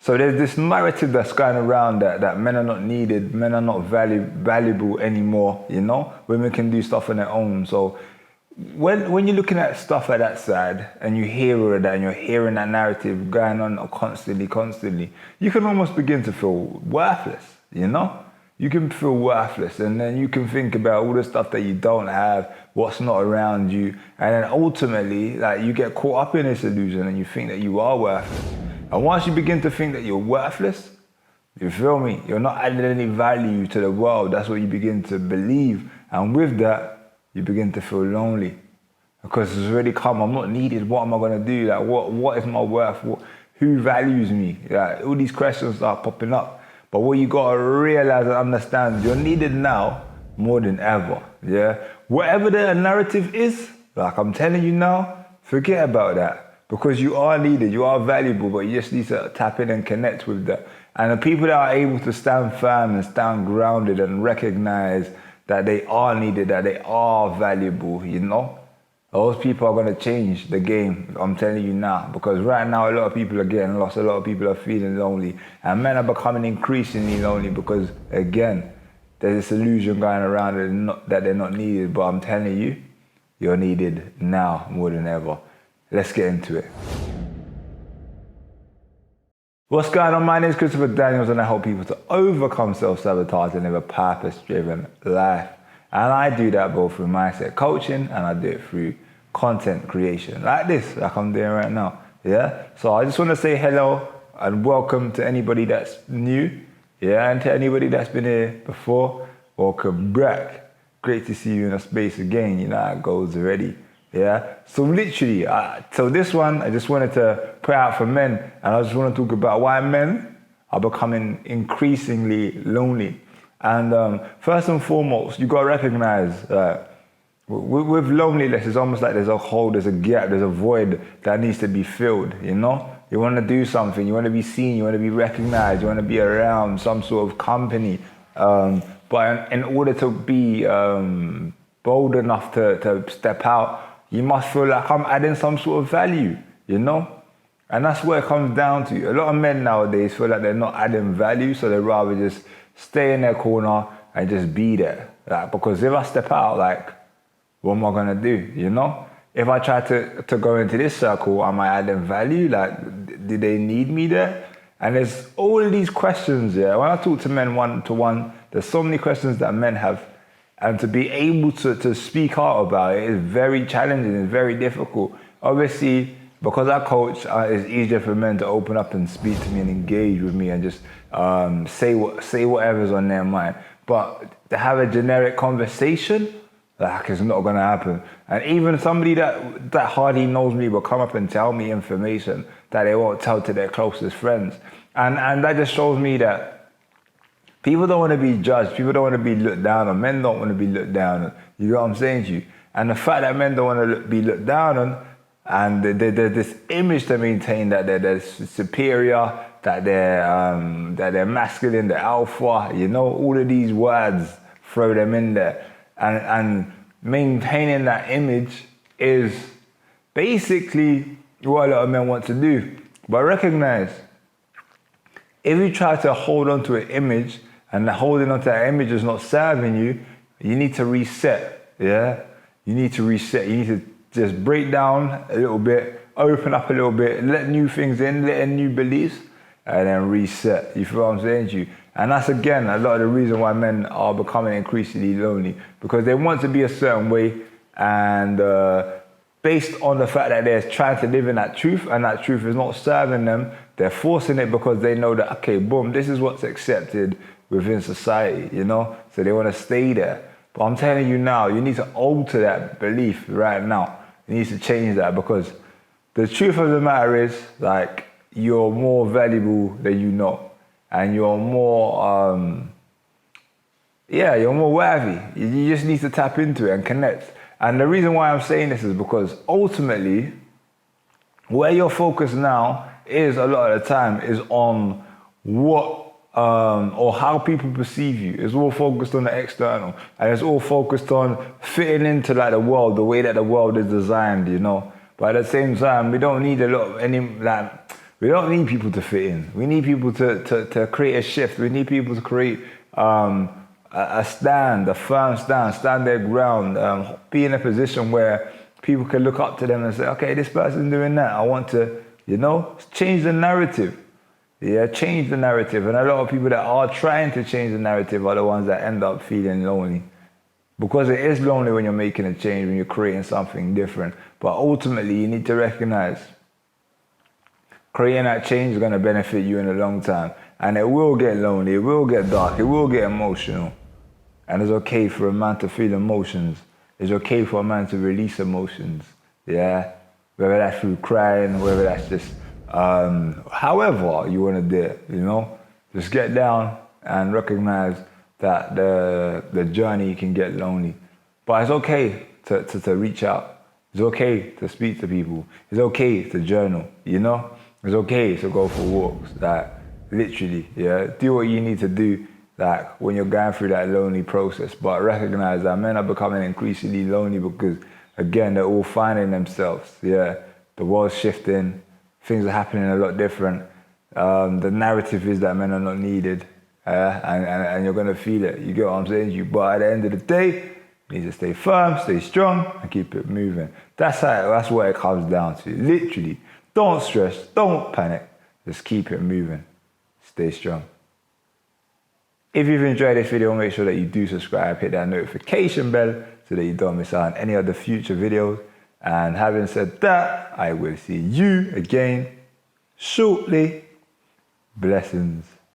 So there's this narrative that's going around that men are not needed, men are not valuable anymore, you know? Women can do stuff on their own. So when you're looking at stuff like that side and you hear all of that and you're hearing that narrative going on constantly, you can almost begin to feel worthless, you know? You can feel worthless, and then you can think about all the stuff that you don't have, what's not around you, and then ultimately, like, you get caught up in this illusion and you think that you are worthless. And once you begin to think that you're worthless, you feel me? You're not adding any value to the world. That's what you begin to believe. And with that, you begin to feel lonely. Because it's already come, I'm not needed. What am I going to do? Like, what is my worth? Who values me? Like, all these questions start popping up. But what you got to realize and understand, you're needed now more than ever. Yeah? Whatever the narrative is, like I'm telling you now, forget about that. Because you are needed, you are valuable, but you just need to tap in and connect with that. And the people that are able to stand firm and stand grounded and recognize that they are needed, that they are valuable, you know, those people are going to change the game, I'm telling you now. Because right now, a lot of people are getting lost, a lot of people are feeling lonely, and men are becoming increasingly lonely because, again, there's this illusion going around that they're not needed. But I'm telling you, you're needed now more than ever. Let's get into it. What's going on? My name is Christopher Daniels, and I help people to overcome self-sabotage and live a purpose-driven life. And I do that both through mindset coaching and I do it through content creation, like this, like I'm doing right now. Yeah. So I just want to say hello and welcome to anybody that's new. Yeah, and to anybody that's been here before, welcome back. Great to see you in a space again. You know how it goes already. Yeah, so literally, so this one, I just wanted to put out for men, and I just want to talk about why men are becoming increasingly lonely. And first and foremost, you got to recognize with loneliness, it's almost like there's a hole, there's a gap, there's a void that needs to be filled, you know? You want to do something, you want to be seen, you want to be recognized, you want to be around some sort of company. But in order to be bold enough to step out, you must feel like I'm adding some sort of value, you know? And that's what it comes down to. A lot of men nowadays feel like they're not adding value, so they'd rather just stay in their corner and just be there. Like, because if I step out, like, what am I gonna do, you know? If I try to go into this circle, am I adding value? Like, do they need me there? And there's all of these questions, yeah. When I talk to men one-to-one, there's so many questions that men have. And to be able to speak out about it is very challenging, it's very difficult. Obviously, because I coach, it's easier for men to open up and speak to me and engage with me and just say whatever's on their mind. But to have a generic conversation, like, it's not gonna happen. And even somebody that hardly knows me will come up and tell me information that they won't tell to their closest friends. And that just shows me that people don't want to be judged. People don't want to be looked down on. Men don't want to be looked down on. You know what I'm saying to you? And the fact that men don't want to be looked down on, and there's this image to maintain that they're superior, that they're masculine, they're alpha, you know, all of these words, throw them in there. And maintaining that image is basically what a lot of men want to do. But recognize, if you try to hold on to an image and holding on to that image is not serving you, you need to reset, yeah? You need to reset. You need to just break down a little bit, open up a little bit, let new things in, let in new beliefs, and then reset. You feel what I'm saying to you? And that's, again, a lot of the reason why men are becoming increasingly lonely, because they want to be a certain way, and based on the fact that they're trying to live in that truth, and that truth is not serving them, they're forcing it because they know that, okay, boom, this is what's accepted within society, you know? So they want to stay there. But I'm telling you now, you need to alter that belief right now. You need to change that, because the truth of the matter is, like, you're more valuable than you know. And you're more, you're more worthy. You just need to tap into it and connect. And the reason why I'm saying this is because ultimately, where your focus now is a lot of the time is on what or how people perceive you. It's all focused on the external, and it's all focused on fitting into, like, the world, the way that the world is designed, you know. But at the same time, we don't need a lot of We don't need people to fit in. We need people to create a shift. We need people to create a stand, a firm stand their ground, be in a position where people can look up to them and say, okay, this person's doing that. I want to, change the narrative. Yeah, change the narrative. And a lot of people that are trying to change the narrative are the ones that end up feeling lonely. Because it is lonely when you're making a change, when you're creating something different. But ultimately, you need to recognize creating that change is going to benefit you in the long term. And it will get lonely, it will get dark, it will get emotional. And it's okay for a man to feel emotions. It's okay for a man to release emotions. Yeah? Whether that's through crying, whether that's just however you want to do it, Just get down and recognize that the journey can get lonely. But it's okay to reach out. It's okay to speak to people. It's okay to journal, It's okay to go for walks, literally, do what you need to do, when you're going through that lonely process. But recognize that men are becoming increasingly lonely because, again, they're all finding themselves, The world's shifting, things are happening a lot different. The narrative is that men are not needed, and you're gonna feel it. You get what I'm saying to you? But at the end of the day, you need to stay firm, stay strong, and keep it moving. That's what it comes down to, literally. Don't stress, don't panic, just keep it moving. Stay strong. If you've enjoyed this video, make sure that you do subscribe, hit that notification bell so that you don't miss out on any other future videos. And having said that, I will see you again shortly. Blessings.